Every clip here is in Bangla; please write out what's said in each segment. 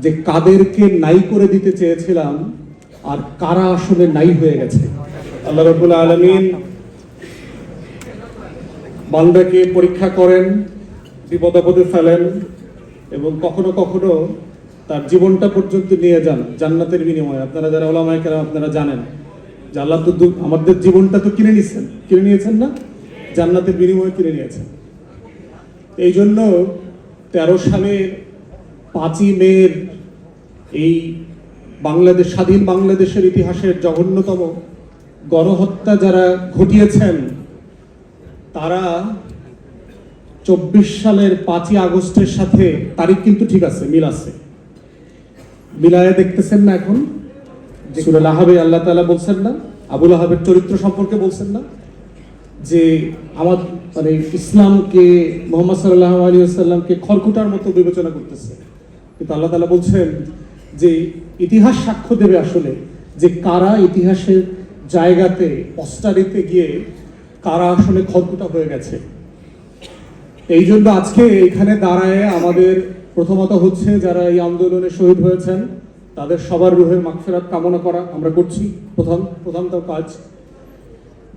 যে কাদেরকে নাই করে দিতে চেয়েছিলাম আর কারা আসলে নাই হয়ে গেছে। আল্লাহ রাব্বুল আলামিন বান্দাকে পরীক্ষা করেন, বিপদ আপদে ফেলেন এবং কখনো কখনো তার জীবনটা পর্যন্ত নিয়ে যান জান্নাতের বিনিময়ে। আপনারা যারা ওলামায়ে কেরাম আপনারা জানেন যে আল্লাহ তো আমাদের জীবনটা তো কিনে নিয়েছেন না, জান্নাতের বিনিময়ে কিনে নিয়েছেন। এই জন্য 13 সালের 5ই মের এই বাংলাদেশ, স্বাধীন বাংলাদেশের ইতিহাসের জঘন্যতম গণহত্যা যারা ঘটিয়েছেন তারা 24 সালের 5ই আগস্টের সাথে তারিখ কিন্তু ঠিক আছে, মিল আছে, মিলায়ে দেখতেছেন না? এখন সূরা লাহাবে আল্লাহ তাআলা বলছেন না, আবু লাহাবের চরিত্র সম্পর্কে বলছেন না যে আমার মানে ইসলামকে, মুহাম্মদ সাল্লাল্লাহু আলাইহি ওয়াসাল্লামকে খড়কুটার মতো বিবেচনা করতেছে, কিন্তু আল্লাহ তাআলা বলছেন যে ইতিহাস সাক্ষ্য দেবে আসলে যে কারা ইতিহাসের জায়গাতে অস্টারিতে গিয়ে কারা আসলে খড়কুটা হয়ে গেছে। এই জন্য আজকে এখানে দাঁড়ায় আমাদের প্রথমত হচ্ছে যারা এই আন্দোলনে শহীদ হয়েছেন তাদের সবার রুহের মাগফিরাত কামনা করা আমরা করছি, প্রথম কাজ।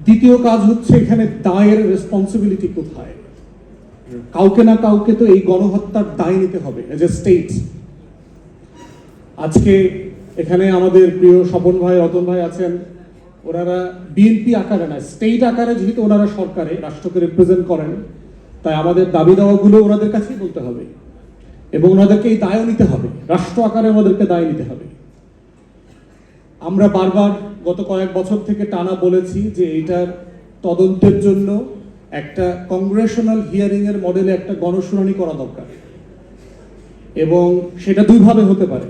দ্বিতীয় কাজ হচ্ছে এখানে দায়ের রেসপন্সিবিলিটি কোথায়? কাউকে না কাউকে তো এই গণহত্যার দায় নিতে হবে এজ এ স্টেট। আজকে এখানে আমাদের প্রিয় স্বপন ভাই, রতন ভাই আছেন, ওনারা বিএনপি আকারে না, স্টেট আকারে যেহেতু ওনারা সরকারে রাষ্ট্রকে রিপ্রেজেন্ট করেন, তাই আমাদের দাবি দাওয়াগুলো ওনাদের কাছেই বলতে হবে এবং ওনাদেরকে এই দায়ও নিতে হবে, রাষ্ট্র আকারে ওনাদেরকে দায় নিতে হবে। আমরা বারবার গত কয়েক বছর থেকে টানা বলেছি যে এইটার তদন্তের জন্য একটা কংগ্রেশনাল হিয়ারিং এর মডেলে একটা গণশুনানি করা দরকার এবং সেটা দুইভাবে হতে পারে।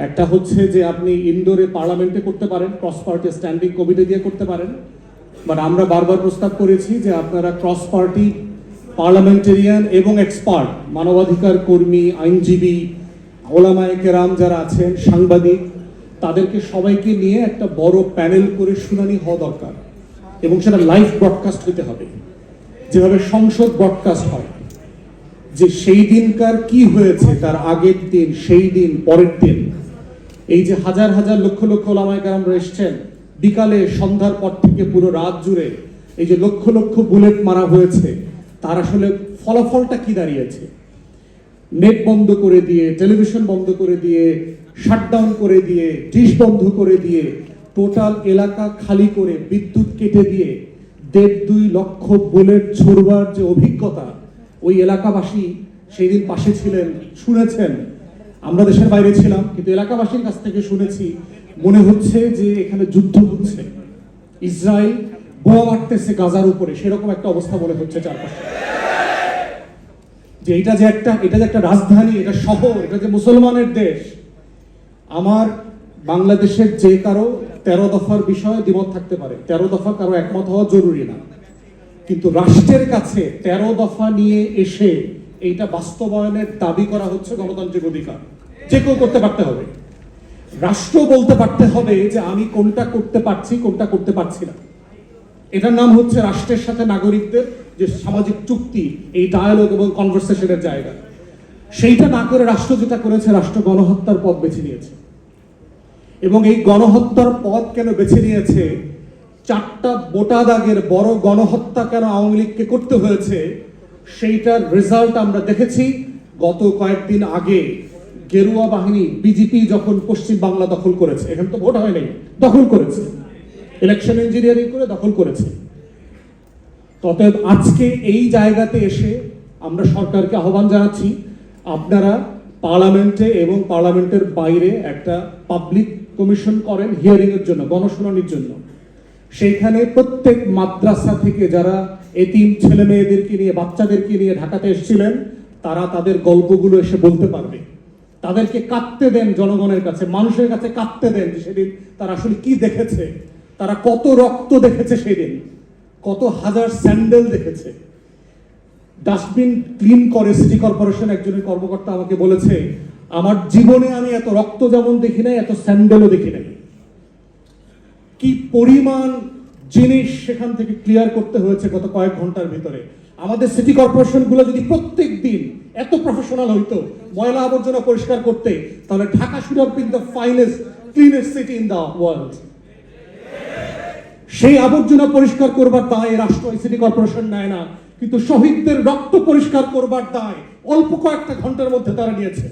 একটা হচ্ছে যে আপনি ইনডোরে পার্লামেন্টে করতে পারেন, ক্রস পার্টি স্ট্যান্ডিং কমিটি দিয়ে করতে পারেন, বাট আমরা বারবার প্রস্তাব করেছি যে আপনারা ক্রস পার্টি পার্লামেন্টেরিয়ান এবং এক্সপার্ট, মানবাধিকার কর্মী, আইনজীবী, ওলামায়ে কেরাম যারা আছেন, সাংবাদিক, তাদেরকে সবাইকে নিয়ে একটা বড় প্যানেল করে শুনানি হওয়া দরকার এবং সেটা লাইভ ব্রডকাস্ট হতে হবে, যেভাবে সংসদ ব্রডকাস্ট হয়, যে সেই দিনকার কি হয়েছে তার আগের দিন, সেই দিন, পরের দিন। এই যে হাজার হাজার লক্ষ লক্ষ ওলামায়ে কেরামরা এসেছেন, বিকালে সন্ধ্যার পর থেকে পুরো রাত জুড়ে এই যে লক্ষ লক্ষ বুলেট মারা হয়েছে, তার আসলে ফলাফলটা কি দাঁড়িয়েছে? নেট বন্ধ করে দিয়ে, টেলিভিশন বন্ধ করে দিয়ে, শাটডাউন করে দিয়ে, ডিশ বন্ধ করে দিয়ে, টোটাল এলাকা খালি করে, বিদ্যুৎ কেটে দিয়ে 1.5-2 লক্ষ বুলেট ছুড়বার যে অভিজ্ঞতা, ওই এলাকাবাসী সেই দিন পাশে ছিলেন, শুনেছেন। আমরা দেশের বাইরে ছিলাম কিন্তু এলাকাবাসীর কাছ থেকে শুনেছি, মনে হচ্ছে যে এখানে যুদ্ধ হচ্ছে, ইসরায়েল বোমা মারতেছে গাজার উপরে, সেরকম একটা অবস্থা মনে হচ্ছে চারপাশে। যে এটা যে একটা রাজধানী, এটা শহর, এটা যে মুসলমানের দেশ। আমার বাংলাদেশের যে কারো 13 দফার বিষয়ে দ্বিমত থাকতে পারে, 13 দফা কারো একমত হওয়া জরুরি না, কিন্তু রাষ্ট্রের কাছে 13 দফা নিয়ে এসে এইটা বাস্তবায়নের দাবি করা হচ্ছে গণতান্ত্রিক অধিকার। যে কেউ করতে পারতে হবে, রাষ্ট্র বলতে পারতে হবে যে আমি কোনটা করতে পারছি, কোনটা করতে পারছি না। এটার নাম হচ্ছে রাষ্ট্রের সাথে নাগরিকদের যে সামাজিক চুক্তি, এই ডায়ালগ এবং কনভারসেশনের জায়গা। সেইটা না করে রাষ্ট্র যেটা করেছে, রাষ্ট্র গণহত্যার পথ বেছে নিয়েছে। এবং এই গণহত্যার পথ কেন বেছে নিয়েছে, 4টা বোটা দাগের বড় গণহত্যা কেন আওয়ামী লীগকে করতে হয়েছে, সেইটার রেজাল্ট আমরা দেখেছি গত কয়েকদিন আগে। গেরুয়া বাহিনী, বিজেপি যখন পশ্চিম বাংলা দখল করেছে, এখানে তো ভোট হয় নাই, দখল করেছে, ইলেকশন ইঞ্জিনিয়ারিং করে দখল করেছে। অতএব আজকে এই জায়গাতে এসে আমরা সরকারকে আহ্বান জানাচ্ছি, আপনারা পার্লামেন্টে এবং পার্লামেন্টের বাইরে একটা পাবলিক কমিশন করেন হিয়ারিং এর জন্য, গণশুনানির জন্য। সেইখানে প্রত্যেক মাদ্রাসা থেকে যারা এতিম ছেলে মেয়েদেরকে নিয়ে, বাচ্চাদেরকে নিয়ে ঢাকাতে এসেছিলেন, তারা তাদের গল্পগুলো এসে বলতে পারবে। তাদেরকে কাঁদতে দেন, জনগণের কাছে, মানুষের কাছে কাঁদতে দেন যে সেদিন তারা আসলে কি দেখেছে, তারা কত রক্ত দেখেছে, সেদিন কত হাজার স্যান্ডেল দেখেছে। ডাস্টবিন ক্লিন করে সিটি কর্পোরেশন একজনের কর্মকর্তা আমাকে বলেছে, আমার জীবনে আমি এত রক্ত যেমন দেখি নাই, এত স্যান্ডেলও দেখি নাই। কি পরিমাণ জিনিস সেখান থেকে ক্লিয়ার করতে হয়েছে গত কয়েক ঘন্টার ভিতরে। আমাদের সিটি কর্পোরেশনগুলো যদি প্রত্যেক দিন এত প্রফেশনাল হইতো ময়লা আবর্জনা পরিষ্কার করতে, তাহলে Dhaka should have been the finest cleanest city in the world. সেই আবর্জনা পরিষ্কার করবার দায় রাষ্ট্র সিটি কর্পোরেশন নেয় না, কিন্তু শহীদদের রক্ত পরিষ্কার করবার দায় অল্প কয়েকটা ঘন্টার মধ্যে তারা নিয়েছে।